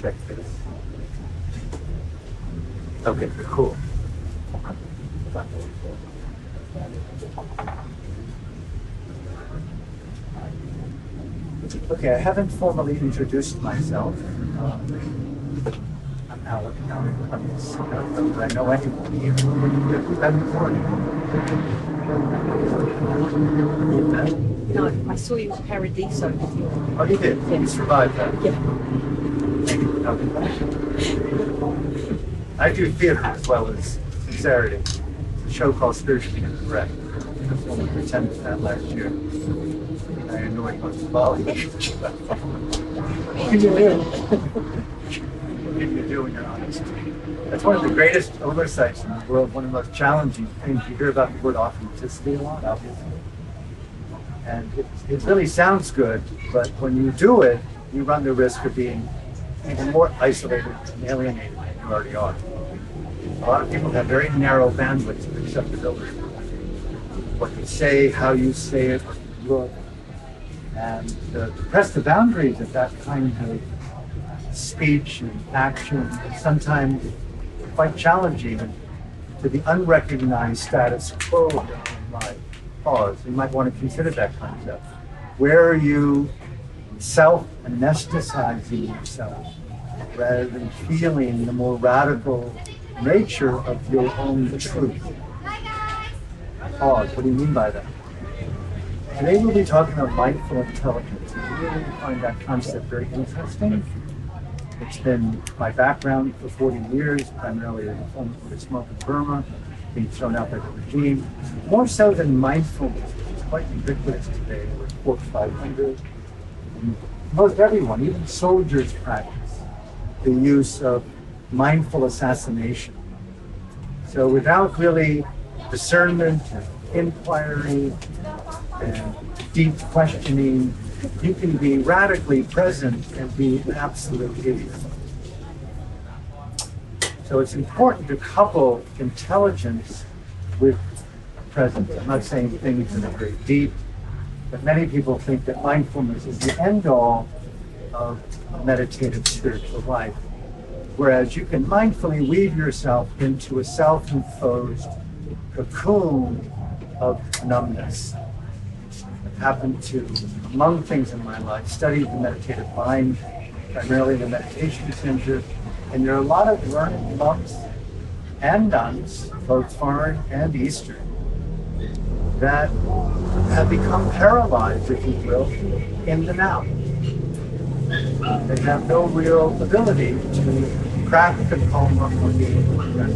check this. Okay, cool. Okay, I haven't formally introduced myself. I'm Alec. I know anyone here. No, I saw you with Paradiso. Oh, you did? Yeah. You survived that? Yeah. Thank you for coming back. I do theater as well as sincerity. It's a show called Spiritually Incorrect. I only pretended that last year. I annoyed Ubud Bali. What can you do? What can you do when you're honest? That's one of the greatest oversights in the world, one of the most challenging things. You hear about the word authenticity a lot, obviously. And it really sounds good, but when you do it, you run the risk of being even more isolated and alienated than you already are. A lot of people have very narrow bandwidths of acceptability. What you say, how you say it, what you look. And to press the boundaries of that kind of speech and action is sometimes quite challenging to the unrecognized status quo of your own life. Pause. You might want to consider that concept. Where are you self-anesthetizing yourself rather than feeling the more radical nature of your own truth? Pause. What do you mean by that? Today we'll be talking about mindful intelligence. I really find that concept very interesting. It's been my background for 40 years, primarily as a former smoke in Burma, being thrown out by the regime. More so than mindfulness, which is quite ubiquitous today with Force 500. Most everyone, even soldiers, practice the use of mindful assassination. So without really discernment and inquiry and deep questioning, you can be radically present and be an absolute idiot. So it's important to couple intelligence with presence. I'm not saying things that are very deep, but many people think that mindfulness is the end-all of a meditative spiritual life. Whereas you can mindfully weave yourself into a self-imposed cocoon of numbness. I've happened to, among things in my life, study the meditative mind, primarily in the meditation center, and there are a lot of learned monks and nuns, both foreign and Eastern, that have become paralyzed, if you will, in the now. They have no real ability to crack the coma of being present.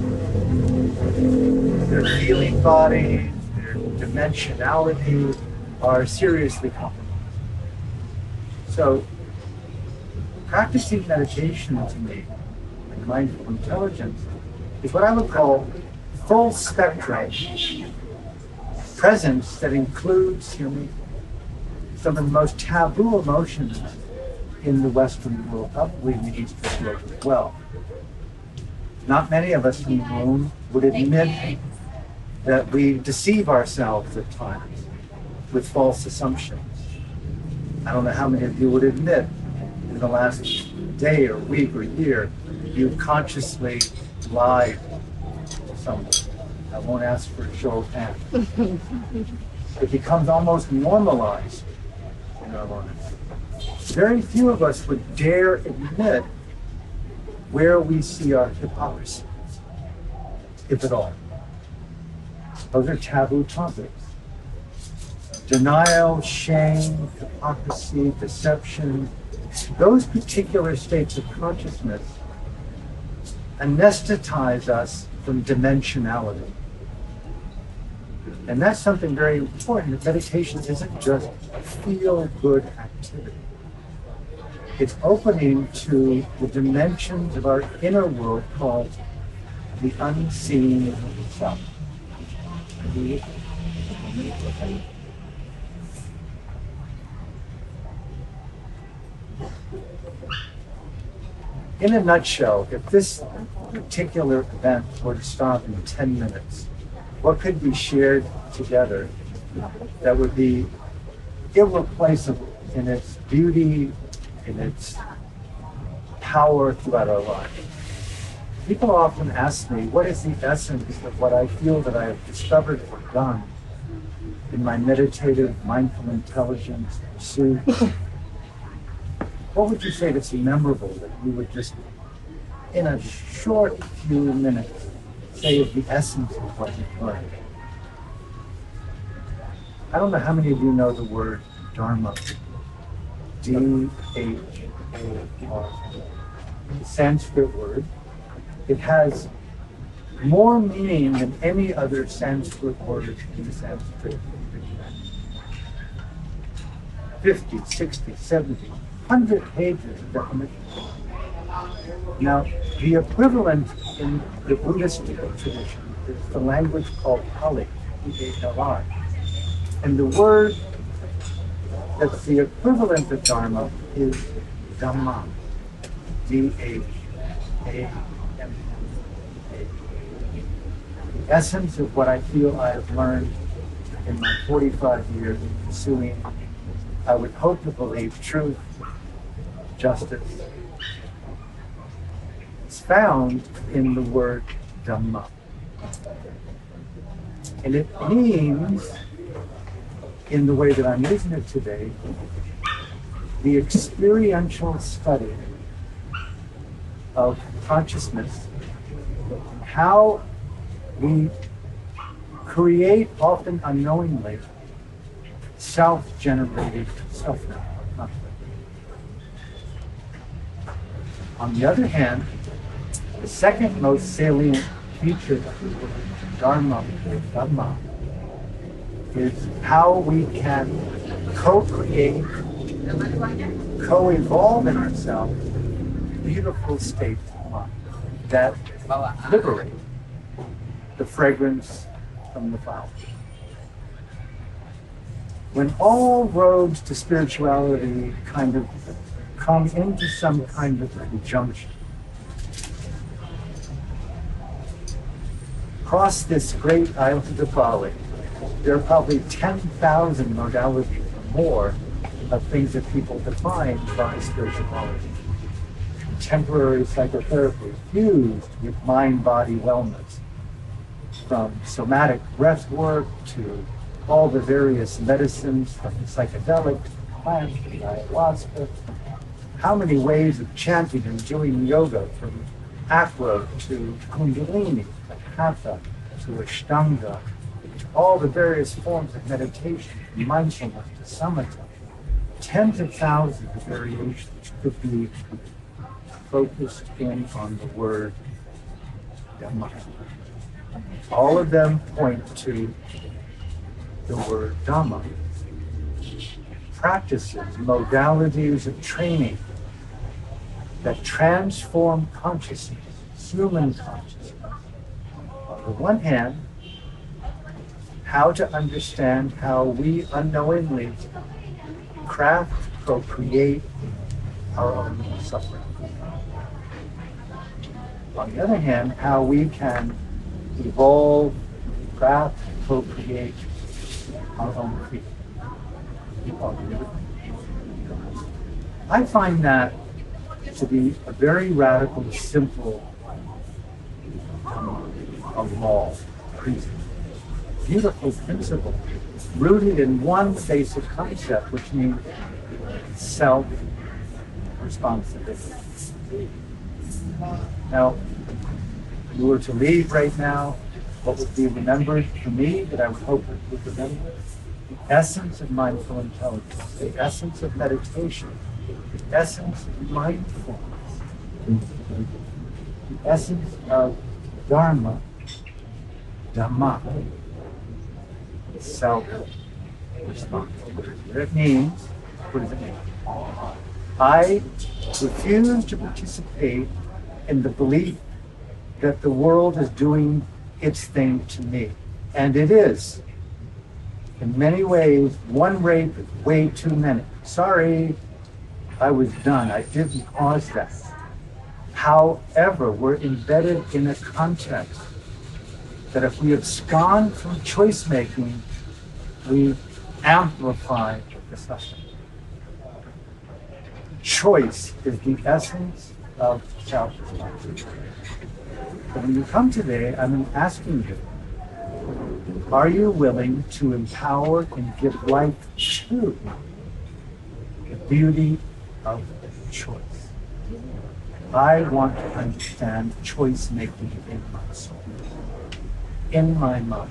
Their feeling body, their dimensionality are seriously compromised. So, practicing meditation to me, and mindful intelligence, is what I would call full spectrum presence that includes, some of the most taboo emotions in the Western world, probably in the Eastern world as well. Not many of us in the room would admit that we deceive ourselves at times with false assumptions. I don't know how many of you would admit in the last day or week or year you've consciously lied to someone. I won't ask for a show of hands. It becomes almost normalized in our lives. Very few of us would dare admit where we see our hypocrisies, if at all. Those are taboo topics. Denial, shame, hypocrisy, deception, those particular states of consciousness anesthetize us from dimensionality. And that's something very important. Meditation isn't just a feel-good activity. It's opening to the dimensions of our inner world called the unseen self. In a nutshell, if this particular event were to stop in 10 minutes, what could be shared together that would be irreplaceable in its beauty, in its power throughout our lives. People often ask me, what is the essence of what I feel that I have discovered or done in my meditative, mindful intelligence pursuit? What would you say that's memorable that you would just, in a short few minutes, say is the essence of what you've learned? I don't know how many of you know the word Dharma. D-H-A-R. It's a Sanskrit word. It has more meaning than any other Sanskrit word in Sanskrit. 50, 60, 70, 100 pages of definition. Now, the equivalent in the Buddhist tradition is the language called Pali, P-A-L-I. And the word that's the equivalent of Dharma is Dhamma, D-H-A-M-M-A. The essence of what I feel I have learned in my 45 years of pursuing, I would hope to believe, truth, justice, is found in the word Dhamma. And it means, in the way that I'm using it today, the experiential study of consciousness, how we create, often unknowingly, self-generated suffering. On the other hand, the second most salient feature of the word Dharma, or Dhamma, is how we can co-create, co-evolve in ourselves beautiful states of mind that liberate the fragrance from the flower. When all roads to spirituality kind of come into some kind of conjunction, across this great island of Bali, there are probably 10,000 modalities or more of things that people define by spirituality. Contemporary psychotherapy fused with mind-body wellness, from somatic breath work to all the various medicines, from psychedelics, plants, to ayahuasca. How many ways of chanting and doing yoga, from aqua to kundalini, to hatha, to ashtanga, all the various forms of meditation, from mindfulness to samatha. Tens of thousands of variations could be focused in on the word Dhamma. All of them point to the word Dhamma. Practices, modalities of training that transform consciousness, human consciousness. On the one hand, how to understand how we unknowingly craft, co-create our own suffering. On the other hand, how we can evolve, craft, co-create our own creation. I find that to be a very radical, simple law, principle, beautiful principle, rooted in one basic concept, which means self-responsibility. Now, if you were to leave right now, what would be remembered for me that I would hope it would remember? The essence of mindful intelligence, the essence of meditation, the essence of mindfulness, the essence of Dharma, Dhamma, self-responsibility. What it means, what does it mean? I refuse to participate in the belief that the world is doing its thing to me. And it is. In many ways, one rape is way too many. Sorry, I was done. I didn't cause that. However, we're embedded in a context that if we abscond from choice making, we amplify the suffering. Choice is the essence of self-responsibility. But when you come today, I'm asking you, are you willing to empower and give life to the beauty of choice? I want to understand choice making in my soul, in my mind.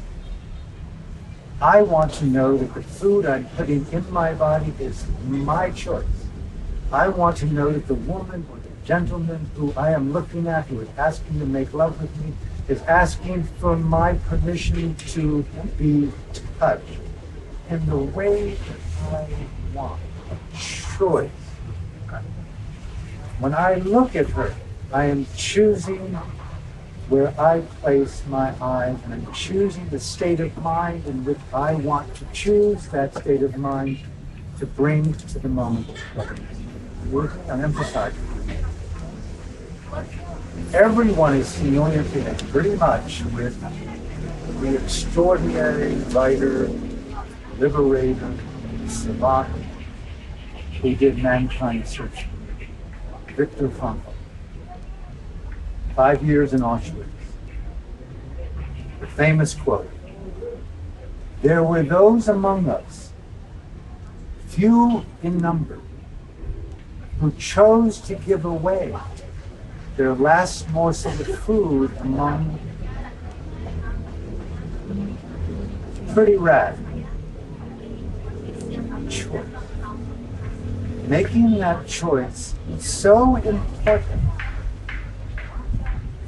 I want to know that the food I'm putting in my body is my choice. I want to know that the woman or the gentleman who I am looking at, who is asking to make love with me, is asking for my permission to be touched in the way that I want. Choice. When I look at her, I am choosing where I place my eyes, and I'm choosing the state of mind in which I want to choose that state of mind to bring to the moment. I'm emphasizing. Everyone is familiar today, pretty much, with the extraordinary writer, liberator, savant, who did mankind searching, Viktor Frankl. 5 years in Auschwitz. The famous quote, "There were those among us, few in number, who chose to give away their last morsel of food among pretty rad choice." Making that choice so important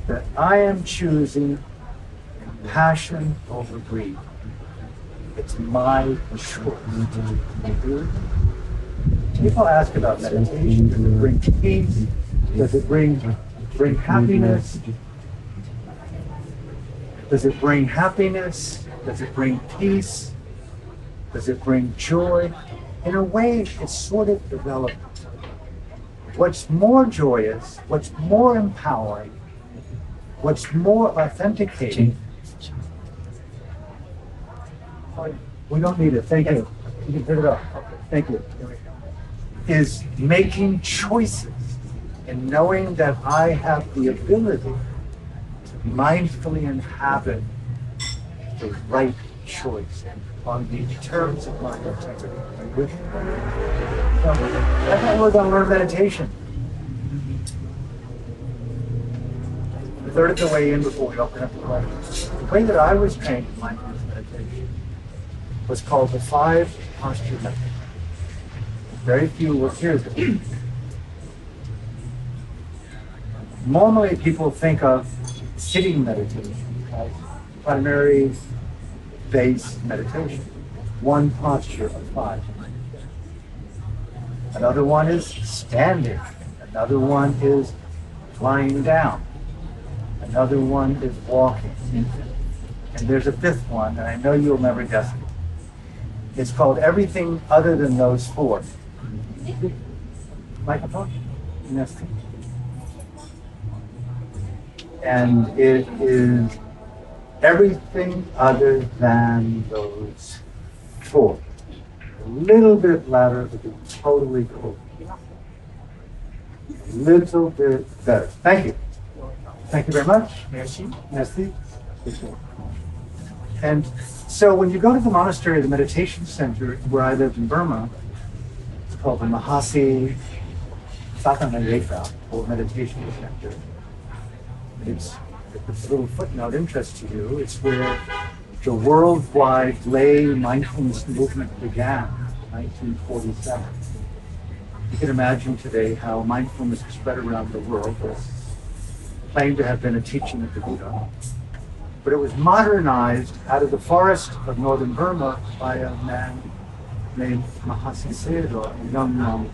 that I am choosing compassion over greed. It's my choice. People ask about meditation. Does it bring peace? Does it bring happiness? Does it bring happiness? Does it bring peace? Does it bring joy? In a way, it's sort of irrelevant. What's more joyous, what's more empowering, what's more authenticating? We don't need it. Thank you. You can turn it off. Okay. Thank you. Is making choices and knowing that I have the ability to mindfully inhabit the right choice on the terms of my integrity. So that's why we're going to learn meditation. A third of the way in before we open up the questions. The way that I was trained in mindfulness meditation was called the 5 posture method. Very few will hear this. Normally people think of sitting meditation as primary base meditation. One posture of 5. Another one is standing. Another one is lying down. Another one is walking. And there's a 5th one, and I know you'll never guess it. It's called everything other than those 4. Microphone? Nesting. And it is everything other than those 4. A little bit louder, but it's totally cool. A little bit better. Thank you. Thank you very much. Merci. Merci. And so when you go to the monastery, the meditation center where I lived in Burma, it's called the Mahasi Satanayeka, or meditation center. It's, if this little footnote interests you, it's where the worldwide lay mindfulness movement began in 1947. You can imagine today how mindfulness is spread around the world. It's claimed to have been a teaching of the Buddha. But it was modernized out of the forest of northern Burma by a man named Mahasi Sayadaw, a young monk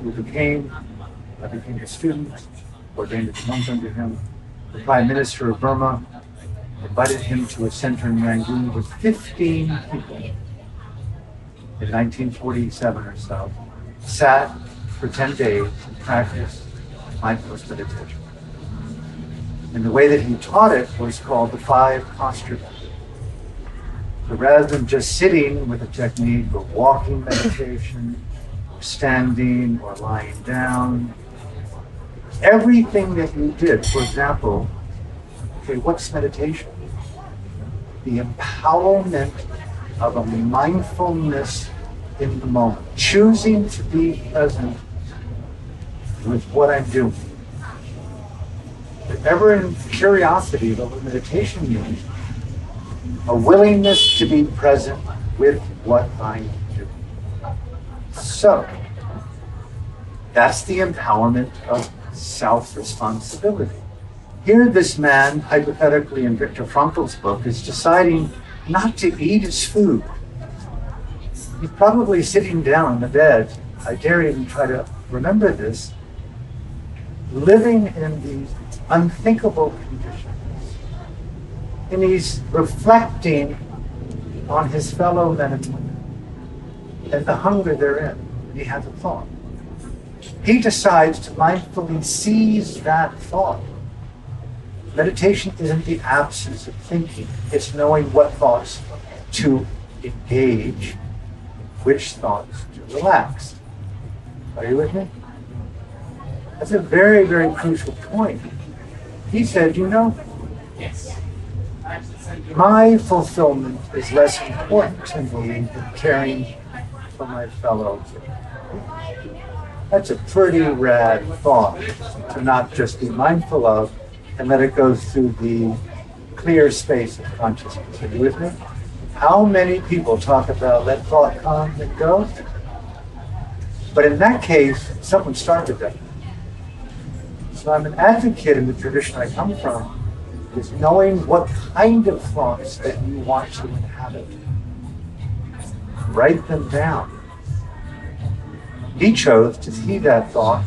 who became a student, ordained as a monk under him. The Prime Minister of Burma invited him to a center in Rangoon with 15 people in 1947 or so, sat for 10 days and practiced mindfulness meditation. And the way that he taught it was called the 5 posture method. So rather than just sitting with a technique or walking meditation, or standing or lying down, everything that you did, for example, okay, what's meditation? The empowerment of a mindfulness in the moment, choosing to be present with what I'm doing. If ever in curiosity about what meditation means, a willingness to be present with what I'm doing. So, that's the empowerment of self-responsibility. Here, this man, hypothetically in Viktor Frankl's book, is deciding not to eat his food. He's probably sitting down on the bed, I dare even try to remember this, living in these unthinkable conditions. And he's reflecting on his fellow men and women and the hunger they're in. He has a thought. He decides to mindfully seize that thought. Meditation isn't the absence of thinking. It's knowing what thoughts to engage, which thoughts to relax. Are you with me? That's a very, very crucial point. He said, you know, my fulfillment is less important to me than caring for my fellow. That's a pretty rad thought to not just be mindful of and let it go through the clear space of consciousness. Are you with me? How many people talk about let thought come and go? But in that case, someone started that. So I'm an advocate in the tradition I come from, is knowing what kind of thoughts that you want to inhabit. Write them down. He chose to see that thought,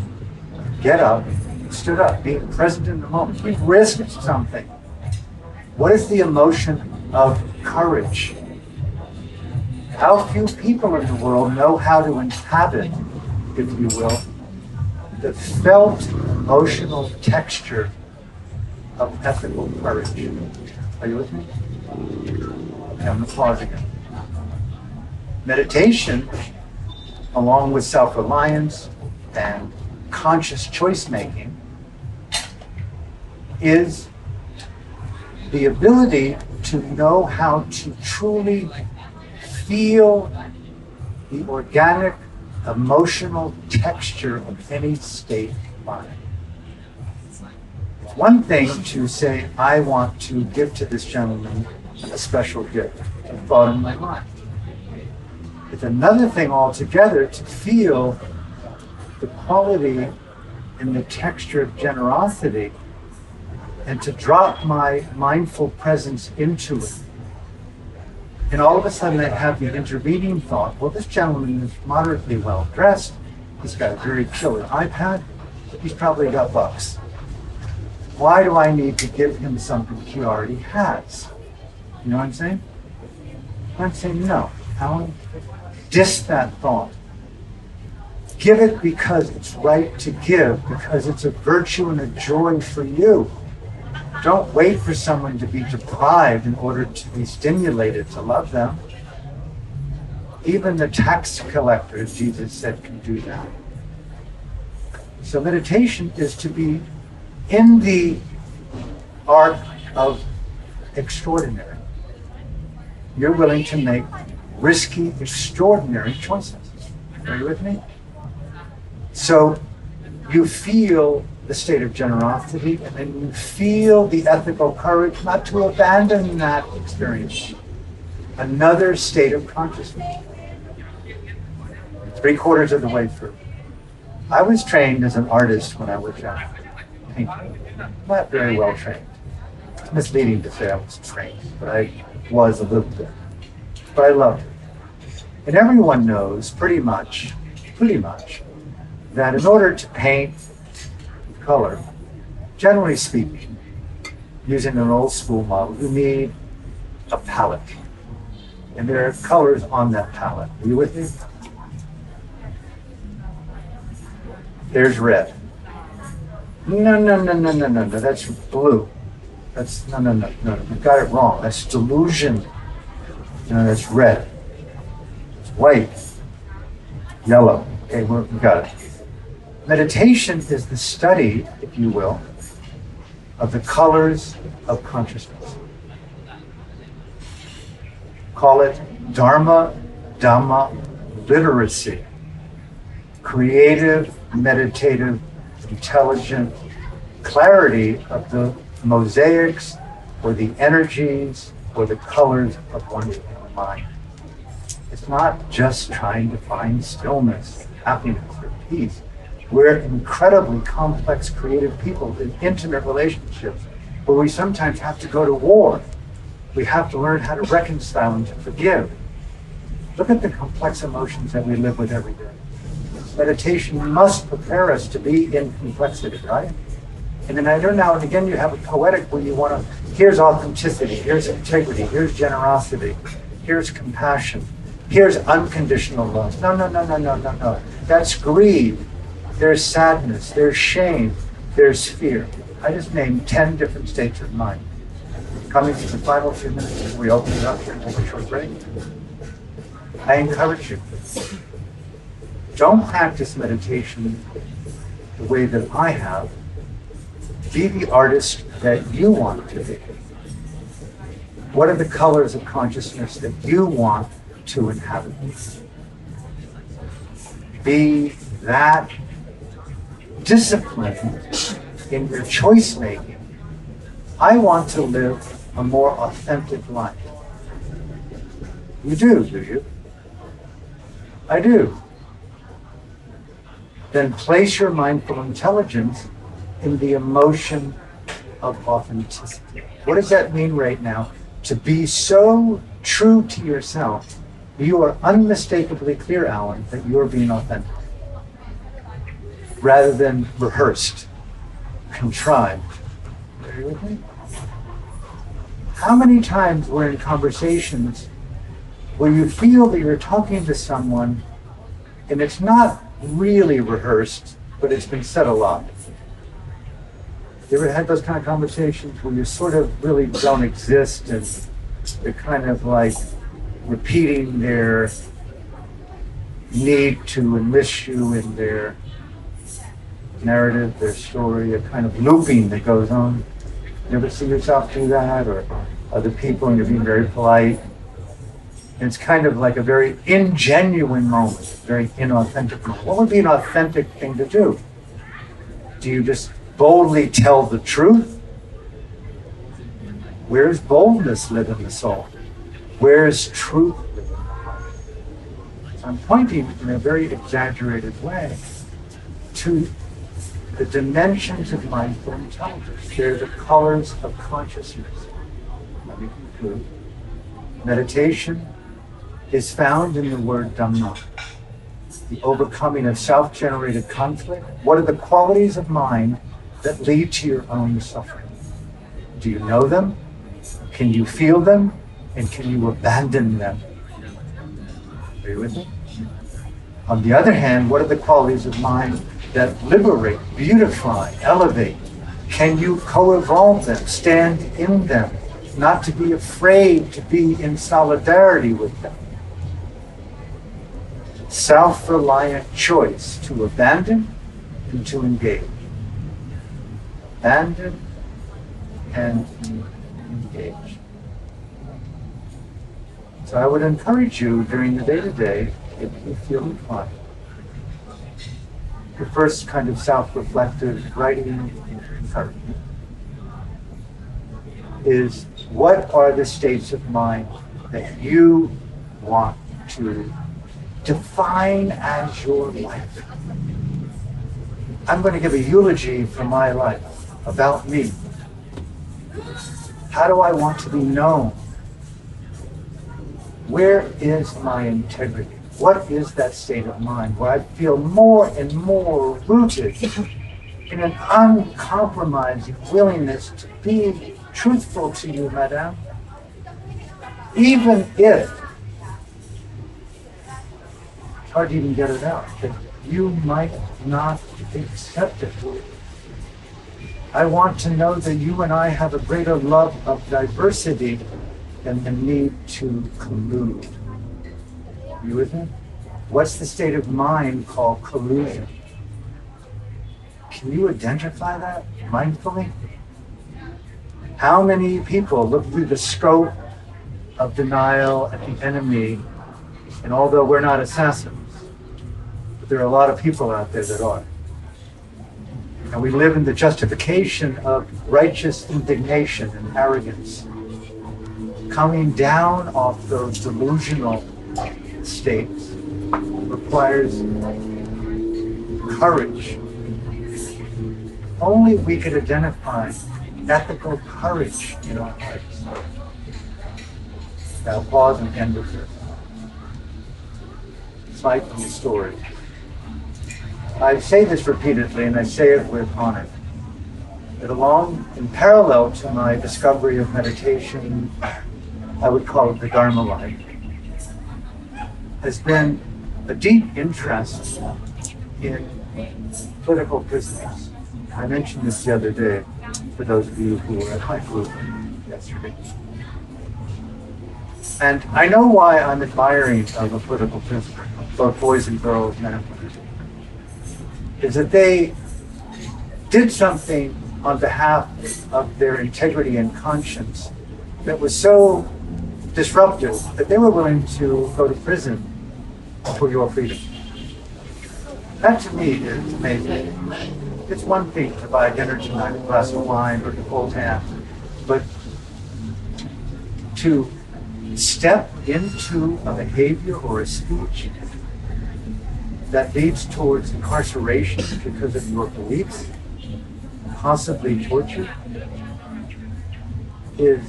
get up, stood up, being present in the moment. He risked something. What is the emotion of courage? How few people in the world know how to inhabit, if you will, the felt emotional texture of ethical courage. Are you with me? Okay, I'm going to pause again. Meditation, along with self-reliance and conscious choice-making, is the ability to know how to truly feel the organic emotional texture of any state of mind. It's one thing to say, I want to give to this gentleman a special gift, a thought in my mind. It's another thing altogether to feel the quality and the texture of generosity and to drop my mindful presence into it. And all of a sudden I have the intervening thought, well, this gentleman is moderately well dressed, he's got a very killer iPad, he's probably got bucks. Why do I need to give him something he already has? You know what I'm saying? I'm saying no. Alan, diss that thought. Give it because it's right to give, because it's a virtue and a joy for you. Don't wait for someone to be deprived in order to be stimulated to love them. Even the tax collector, as Jesus said, can do that. So meditation is to be in the art of extraordinary. You're willing to make risky, extraordinary choices. Are you with me? So you feel the state of generosity, and then you feel the ethical courage not to abandon that experience. Another state of consciousness. 3/4 of the way through. I was trained as an artist when I was young. Not very well trained. It's misleading to say I was trained, but I was a little bit. But I loved it. And everyone knows pretty much, that in order to paint with color, generally speaking, using an old school model, you need a palette. And there are colors on that palette. Are you with me? There's red. No, that's blue. That's, no, you got it wrong. That's delusion. No, that's red. It's white. Yellow. Okay, we got it. Meditation is the study, if you will, of the colors of consciousness. Call it Dharma, Dhamma literacy. Creative, meditative, intelligent clarity of the mosaics or the energies or the colors of one's mind. It's not just trying to find stillness, happiness, or peace. We're incredibly complex, creative people in intimate relationships where we sometimes have to go to war. We have to learn how to reconcile and to forgive. Look at the complex emotions that we live with every day. Meditation must prepare us to be in complexity, right? And then I know now and again you have a poetic where you want to, here's authenticity, here's integrity, here's generosity, here's compassion, here's unconditional love. No. That's greed. There's sadness, there's shame, there's fear. I just named 10 different states of mind. Coming to the final few minutes as we open it up here and take a short break. I encourage you, don't practice meditation the way that I have. Be the artist that you want to be. What are the colors of consciousness that you want to inhabit? Be that disciplined in your choice making. I want to live a more authentic life. You do you? I do. Then place your mindful intelligence in the emotion of authenticity. What does that mean right now? To be so true to yourself, you are unmistakably clear, Alan, that you're being authentic, rather than rehearsed, contrived. Are you with me? How many times we're in conversations where you feel that you're talking to someone and it's not really rehearsed, but it's been said a lot? You ever had those kind of conversations where you sort of really don't exist and they're kind of like repeating their need to enlist you in their narrative, their story, a kind of looping that goes on? You ever see yourself do that, or other people, and you're being very polite? And it's kind of like a very ingenuine moment, very inauthentic moment. What would be an authentic thing to do? Do you just boldly tell the truth? Where does boldness live in the soul? Where is truth live in the heart? So I'm pointing in a very exaggerated way to the dimensions of mindful intelligence. They're the colors of consciousness. Let me conclude. Meditation is found in the word Dhamma, the overcoming of self-generated conflict. What are the qualities of mind that lead to your own suffering? Do you know them? Can you feel them? And can you abandon them? Are you with me? On the other hand, what are the qualities of mind that liberate, beautify, elevate? Can you co-evolve them, stand in them, not to be afraid to be in solidarity with them? Self-reliant choice to abandon and to engage. Abandon and engage. So I would encourage you during the day-to-day, if you feel inclined, the first kind of self-reflective writing encouragement is, what are the states of mind that you want to define as your life? I'm going to give a eulogy for my life, about me. How do I want to be known? Where is my integrity? What is that state of mind where I feel more and more rooted in an uncompromising willingness to be truthful to you, madame? Even if it's hard to even get it out, that you might not accept it. I want to know that you and I have a greater love of diversity than the need to collude. You with me? What's the state of mind called collusion? Can you identify that mindfully? How many people look through the scope of denial at the enemy, and although we're not assassins, but there are a lot of people out there that are. And we live in the justification of righteous indignation and arrogance. Coming down off those delusional states requires courage. Only we could identify ethical courage in our hearts. Now pause and end with this. Slight little story. I say this repeatedly, and I say it with honor, that in parallel to my discovery of meditation, I would call it the Dharma life, has been a deep interest in political prisoners. I mentioned this the other day for those of you who were at my group yesterday. And I know why I'm admiring of a political prisoner, both boys and girls, men and women, is that they did something on behalf of their integrity and conscience that was so disruptive that they were willing to go to prison for your freedom. That to me is amazing. It's one thing to buy dinner tonight, a glass of wine, or to hold hands, but to step into a behavior or a speech that leads towards incarceration because of your beliefs, possibly torture, is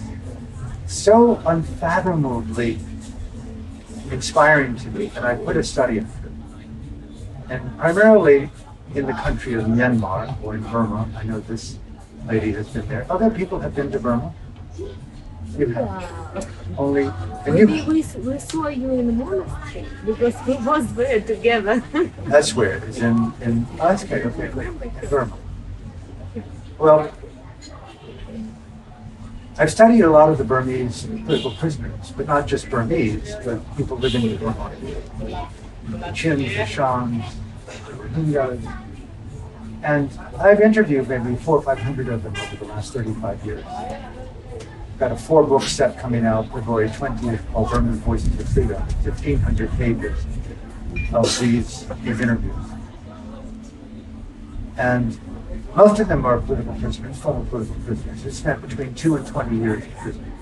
so unfathomably inspiring to me that I put a study into it. And primarily in the country of Myanmar, or in Burma. I know this lady has been there. Other people have been to Burma. You have. Only, and We saw you in the monastery because we was there together. That's where it is, in okay, Burma. Well, I've studied a lot of the Burmese political prisoners, but not just Burmese, but people living in Burma. The Chins, the Shans, the Rohingyas. And I've interviewed maybe 400 or 500 of them over the last 35 years. Got a 4-book set coming out February 20th called Burma's Voices of Freedom, 1,500 pages of these interviews. And most of them are political prisoners, former political prisoners, who spent between 2 and 20 years in prison.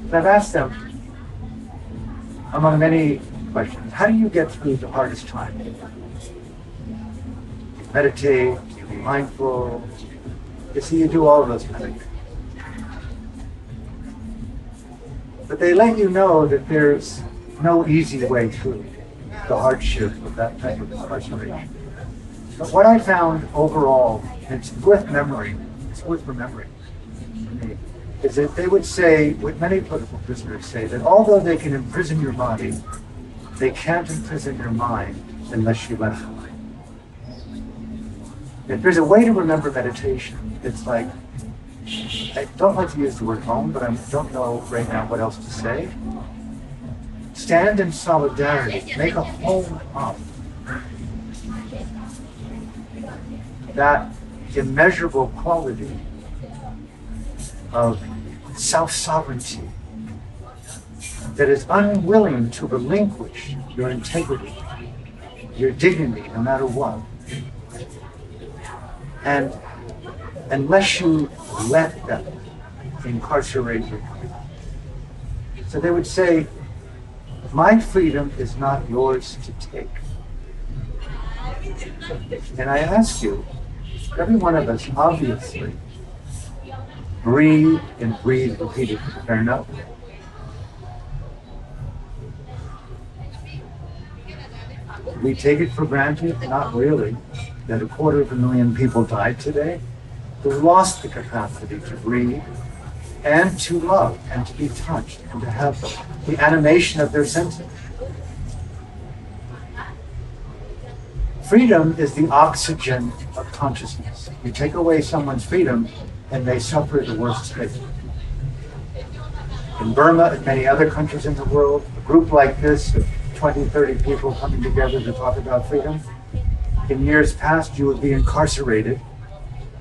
And I've asked them, among many questions, how do you get through the hardest time? Meditate, be mindful. You see, you do all of those kind of things. But they let you know that there's no easy way through the hardship of that type of incarceration. But what I found overall, and it's worth remembering for me, is that they would say, what many political prisoners say, that although they can imprison your body, they can't imprison your mind unless you let them. If there's a way to remember meditation, it's like, I don't like to use the word home, but I don't know right now what else to say. Stand in solidarity, make a home up. That immeasurable quality of self-sovereignty that is unwilling to relinquish your integrity, your dignity, no matter what. And unless you let them incarcerate you. So they would say, my freedom is not yours to take. And I ask you, every one of us obviously breathe and breathe repeatedly. Fair enough? We take it for granted? Not really. That 250,000 people died today who lost the capacity to breathe and to love and to be touched and to have the animation of their senses. Freedom is the oxygen of consciousness. You take away someone's freedom and they suffer the worst fate. In Burma and many other countries in the world, a group like this of 20, 30 people coming together to talk about freedom In years past, you would be incarcerated.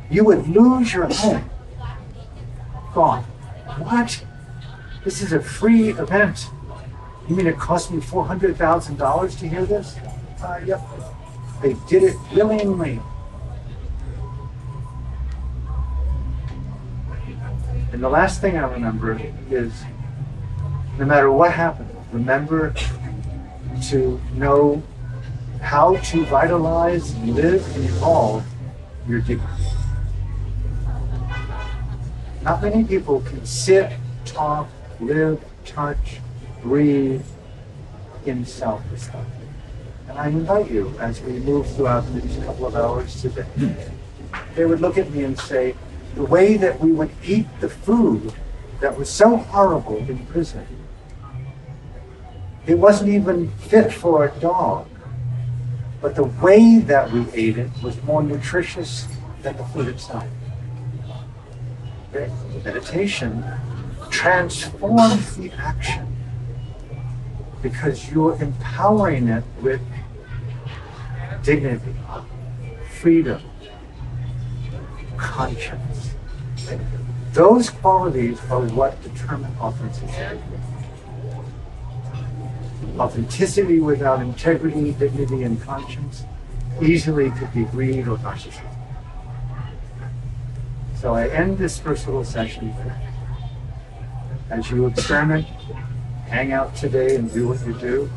You would lose your home. Gone. What? This is a free event. You mean it cost me $400,000 to hear this? Yep. They did it willingly. And the last thing I remember is, no matter what happened, remember to know how to vitalize, live, and evolve your dignity. Not many people can sit, talk, live, touch, breathe in self-respect. And I invite you, as we move throughout these couple of hours today, they would look at me and say, the way that we would eat the food that was so horrible in prison, it wasn't even fit for a dog. But the way that we ate it was more nutritious than the food itself. Okay? Meditation transforms the action because you're empowering it with dignity, freedom, conscience. Okay? Those qualities are what determine authenticity. Authenticity without integrity, dignity, and conscience easily could be greed or narcissism. So I end this first little session as you experiment, hang out today and do what you do.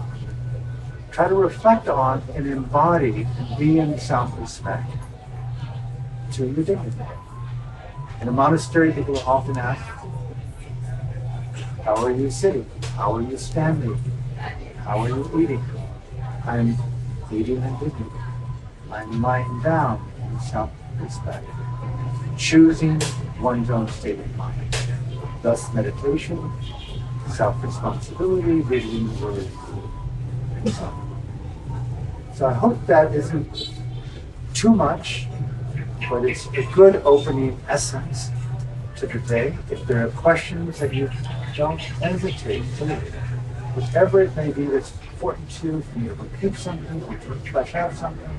Try to reflect on and embody and be in self-respect to your dignity. In a monastery, people often ask, how are you sitting? How are you standing? How are you eating? I'm eating in dignity. I'm lying down in self-respect. Choosing one's own state of mind. Thus meditation, self-responsibility, vision, word, and so on. So I hope that isn't too much, but it's a good opening essence to the day. If there are questions that you don't hesitate to leave, whatever it may be that's important to you, for you to repeat something, or to flesh out something,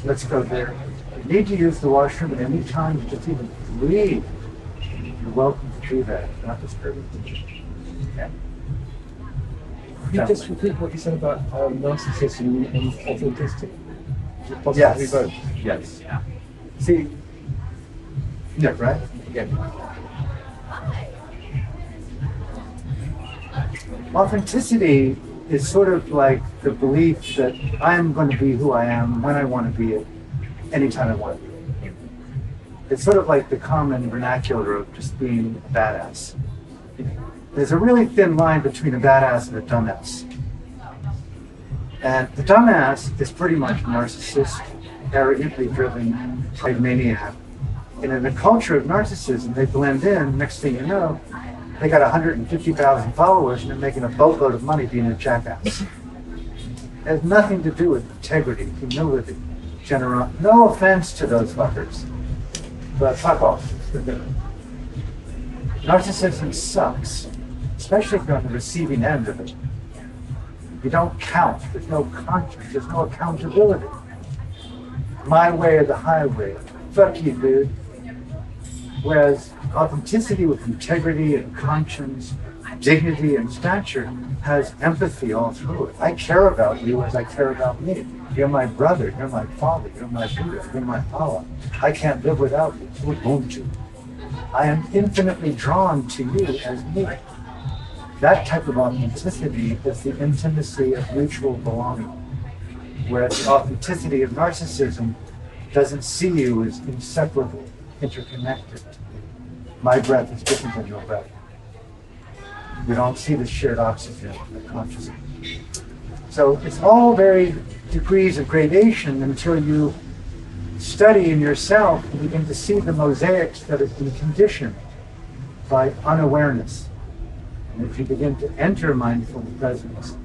let's go there. If you need to use the washroom at any time, you just even breathe. You're welcome to do that. It's not disturbing. Okay? Can you just repeat what you said about narcissism and authenticity? Is it possible Yes. to be both? Yes. See, yeah, right? Yeah. Authenticity is sort of like the belief that I am going to be who I am when I want to be it, anytime I want to be it. It's sort of like the common vernacular of just being a badass. There's a really thin line between a badass and a dumbass. And the dumbass is pretty much a narcissist, arrogantly driven, pride maniac. And in the culture of narcissism, they blend in. Next thing you know, they got 150,000 followers and they're making a boatload of money being a jackass. It has nothing to do with integrity, humility, generosity. No offense to those fuckers, but fuck off. Narcissism sucks, especially if you're on the receiving end of it. You don't count. There's no conscience. There's no accountability. My way or the highway. Fuck you, dude. Whereas authenticity with integrity and conscience, dignity and stature has empathy all through it. I care about you as I care about me. You're my brother, you're my father, you're my Buddha, you're my Allah. I can't live without you. Ubuntu. I am infinitely drawn to you as me. That type of authenticity is the intimacy of mutual belonging. Whereas the authenticity of narcissism doesn't see you as inseparable, interconnected. My breath is different than your breath. We don't see the shared oxygen in the consciousness. So it's all very degrees of gradation until you study in yourself and begin to see the mosaics that have been conditioned by unawareness. And if you begin to enter mindful presence,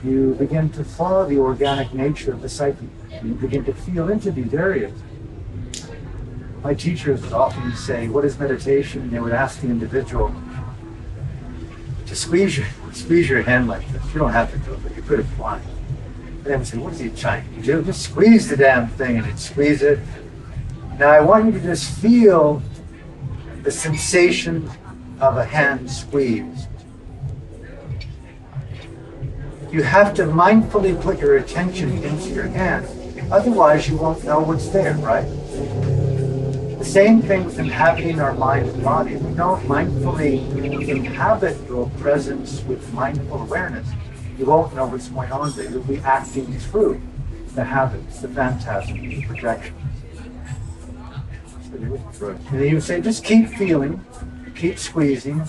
you begin to follow the organic nature of the psyche. You begin to feel into these areas. My teachers would often say, what is meditation? And they would ask the individual to squeeze your hand like this. You don't have to do it, but you put it blind. And then we say, what is he trying to do? Just squeeze the damn thing, and he'd squeeze it. Now I want you to just feel the sensation of a hand squeezed. You have to mindfully put your attention into your hand, otherwise you won't know what's there, right? The same thing with inhabiting our mind and body. If you don't mindfully inhabit your presence with mindful awareness, you won't know what's going on there. You'll be acting through the habits, the phantasms, the projections. And then you say, just keep feeling, keep squeezing.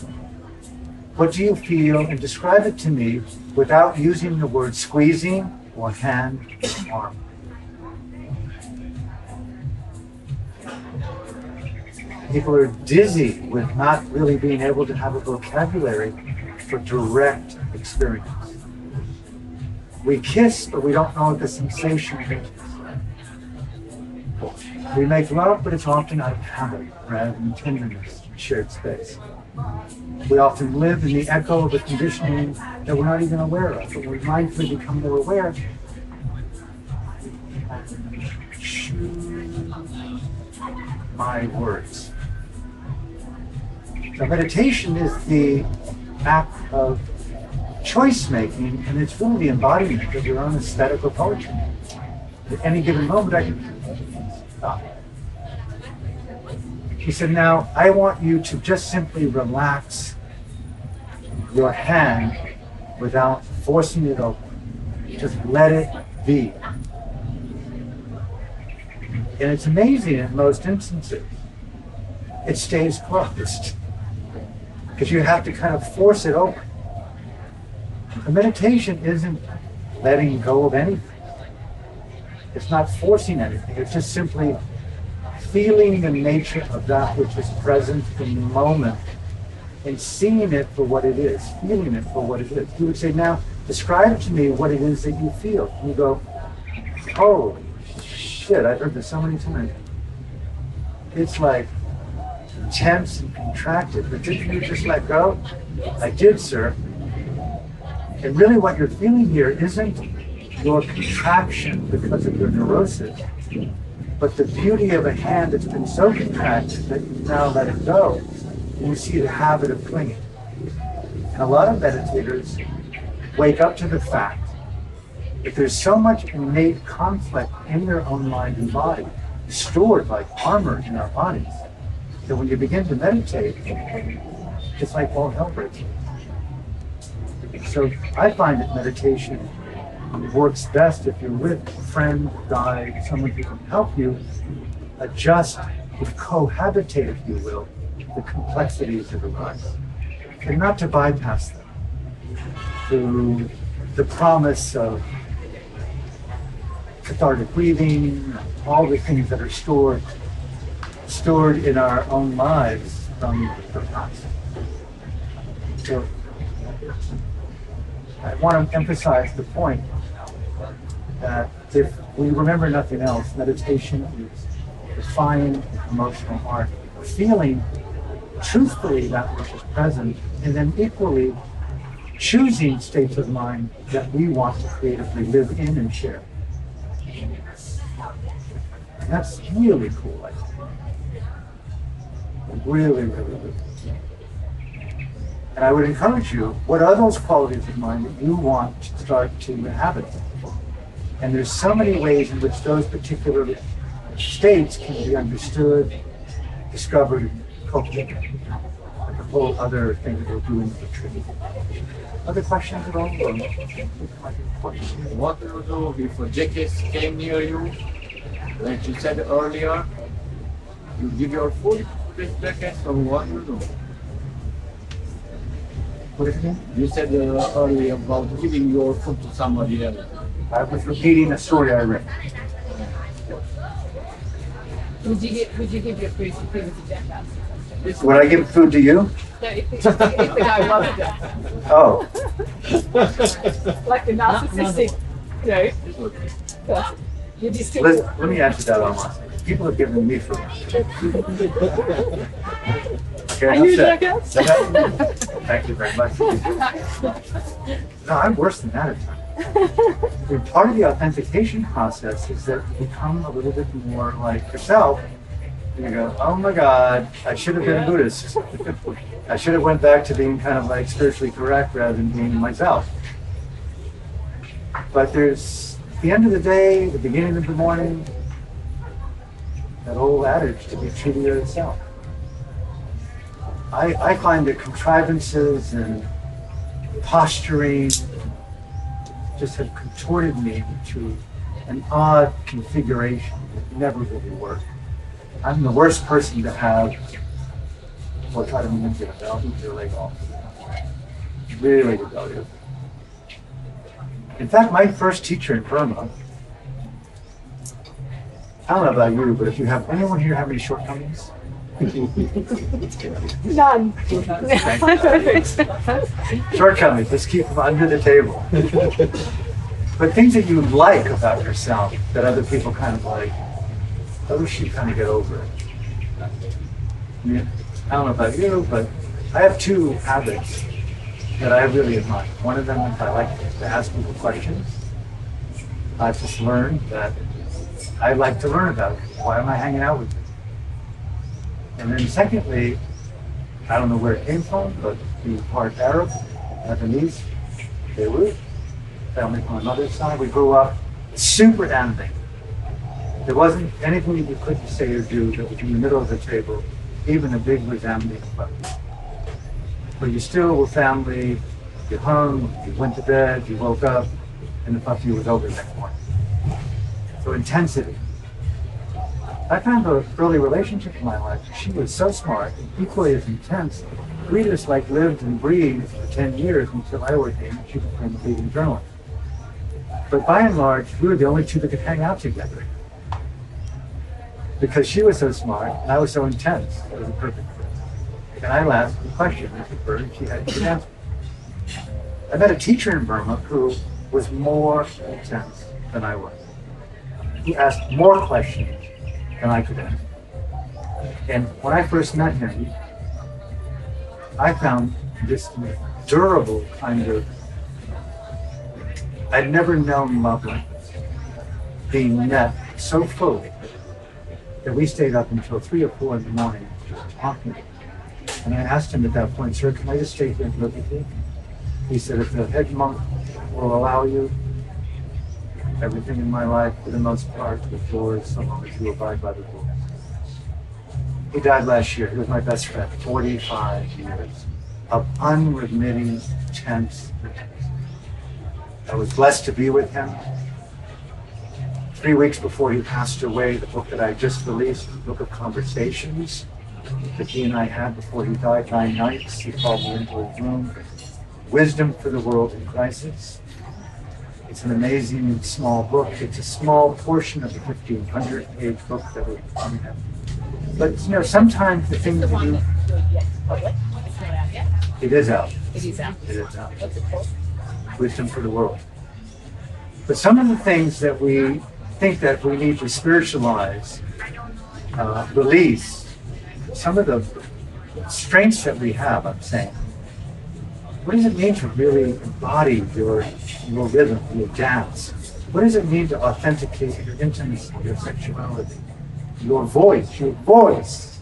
What do you feel? And describe it to me without using the word squeezing or hand or arm. People are dizzy with not really being able to have a vocabulary for direct experience. We kiss, but we don't know what the sensation is. We make love, but it's often out of habit rather than tenderness and shared space. We often live in the echo of a conditioning that we're not even aware of, but we mindfully become more aware. Choose my words. So meditation is the act of choice making, and it's really the embodiment of your own aesthetical poetry. At any given moment, I can stop. He said, now I want you to just simply relax your hand without forcing it open. Just let it be. And it's amazing in most instances, it stays closed. Because you have to kind of force it open. The meditation isn't letting go of anything. It's not forcing anything. It's just simply feeling the nature of that which is present in the moment and seeing it for what it is, feeling it for what it is. You would say, now, describe to me what it is that you feel. And you go, oh, shit, I've heard this so many times. It's like tense and contracted, but didn't you just let go? I did, sir. And really what you're feeling here isn't your contraction because of your neurosis, but the beauty of a hand that's been so contracted that you now let it go, and you see the habit of clinging. And a lot of meditators wake up to the fact that there's so much innate conflict in their own mind and body, stored like armor in our bodies, that when you begin to meditate, it's like all hell breaks loose. So I find that meditation works best if you're with a friend, guide, someone who can help you adjust, to cohabitate, if you will, the complexities that arise. And not to bypass them through the promise of cathartic breathing, all the things that are stored in our own lives from the past. So I want to emphasize the point that if we remember nothing else, meditation is refined emotional art, feeling truthfully that which is present, and then equally choosing states of mind that we want to creatively live in and share. And that's really cool, I think. Really, really, really. And I would encourage you, what are those qualities of mind that you want to start to inhabit? And there's so many ways in which those particular states can be understood, discovered, cultivated. Like a whole other thing that we'll do in the retreat. Other questions at all? What do you do if a jackass came near you? Like you said earlier, you give your food to this jackass, or what do you do? What is it? You said earlier about giving your food to somebody else. I was repeating a story I read. Would you give your food to the jackass? Would I give food to you? No, if the guy loved it. Oh. Like a narcissistic, person. You just Let me answer that online. People have given me food. Okay, Are you a enough said. jackass? Thank you very much. No, I'm worse than that at times. And part of the authentication process is that you become a little bit more like yourself. And you go, oh my God, I should have been a Buddhist. I should have went back to being kind of like spiritually correct rather than being myself. But there's, at the end of the day, the beginning of the morning, that old adage to be true to yourself. I find that contrivances and posturing just have contorted me to an odd configuration that never really worked. I'm the worst person to have or try to manipulate. I'll eat your leg off. Really rebellious. In fact, my first teacher in Burma, I don't know about you, but if you have anyone here have any shortcomings? None. Shortcomings, let's keep them under the table. But things that you like about yourself that other people kind of like, I wish you kind of get over it. Yeah. I don't know about you, but I have two habits that I really admire. One of them is I like to ask people questions. I've just learned that I like to learn about it. Why am I hanging out with you? And then secondly, I don't know where it came from, but the part Arab, Lebanese, Beirut, family from my mother's side, we grew up super animated. There wasn't anything that you couldn't say or do that was in the middle of the table, even a big resounding puppy. But you still were family, you hung, you went to bed, you woke up, and the puppy was over the next morning. So intensity. I found an early relationship in my life. She was so smart and equally as intense. We just like lived and breathed for 10 years until I ordained and she became a leading journalist. But by and large, we were the only two that could hang out together. Because she was so smart and I was so intense. It was a perfect fit. And I asked the question to her and she had a good answer. I met a teacher in Burma who was more intense than I was. He asked more questions than I could answer. And when I first met him, I found this durable kind of, I'd never known love like this, being met so fully that we stayed up until 3 or 4 in the morning just talking. And I asked him at that point, sir, can I just stay here and look at you? He said, if the head monk will allow you, everything in my life, for the most part, is yours, so long as you abide by the rules. He died last year. He was my best friend. 45 years of unremitting, intense. I was blessed to be with him. 3 weeks before he passed away, the book that I just released, the Book of Conversations, that he and I had before he died, 9 nights. He called me into his room. Wisdom for the World in Crisis. It's an amazing small book. It's a small portion of the 1,500-page book that we're on him. But you know, sometimes the things that you... It is out. It is out. It is out. Wisdom for the World. But some of the things that we think that we need to spiritualize, release, some of the strengths that we have, I'm saying, what does it mean to really embody your rhythm, your dance? What does it mean to authenticate your intimacy, your sexuality, your voice, your voice?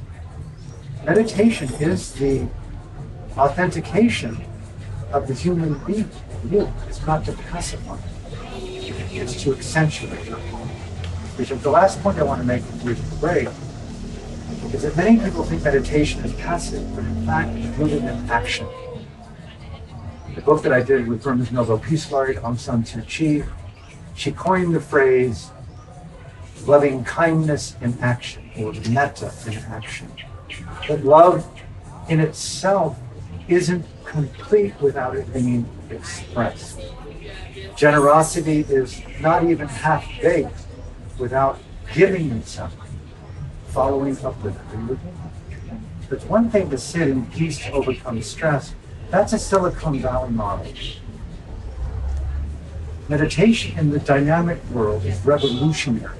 Meditation is the authentication of the human being. It's not to pacify, it's to accentuate. Which is the last point I want to make before we break, is that many people think meditation is passive, but in fact it's rooted in action. The book that I did with Burma's Nobel Peace Laureate Aung San Suu Kyi, she coined the phrase loving kindness in action, or metta in action. But love in itself isn't complete without it being expressed. Generosity is not even half-baked without giving itself, following up with it. It's one thing to sit in peace to overcome stress. That's a Silicon Valley model. Meditation in the dynamic world is revolutionary.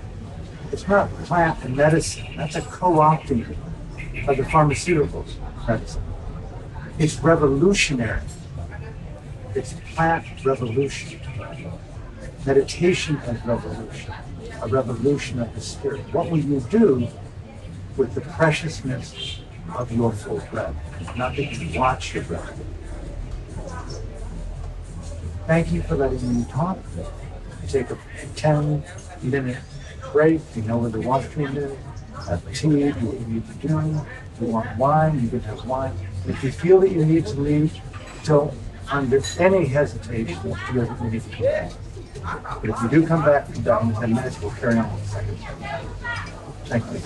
It's not plant and medicine. That's a co-opting of the pharmaceuticals medicine. It's revolutionary. It's plant revolution. Meditation as revolution, a revolution of the spirit. What will you do with the preciousness of your full breath? Not that you watch your breath. Thank you for letting me talk. Take a 10-minute break. You know where the washroom is. Have tea, do what you need to do. If you want wine, you can have wine. If you feel that you need to leave, don't under any hesitation feel that you need to come back. But if you do come back in 10 minutes, we'll carry on with the second. Thank you.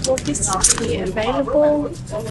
What is available?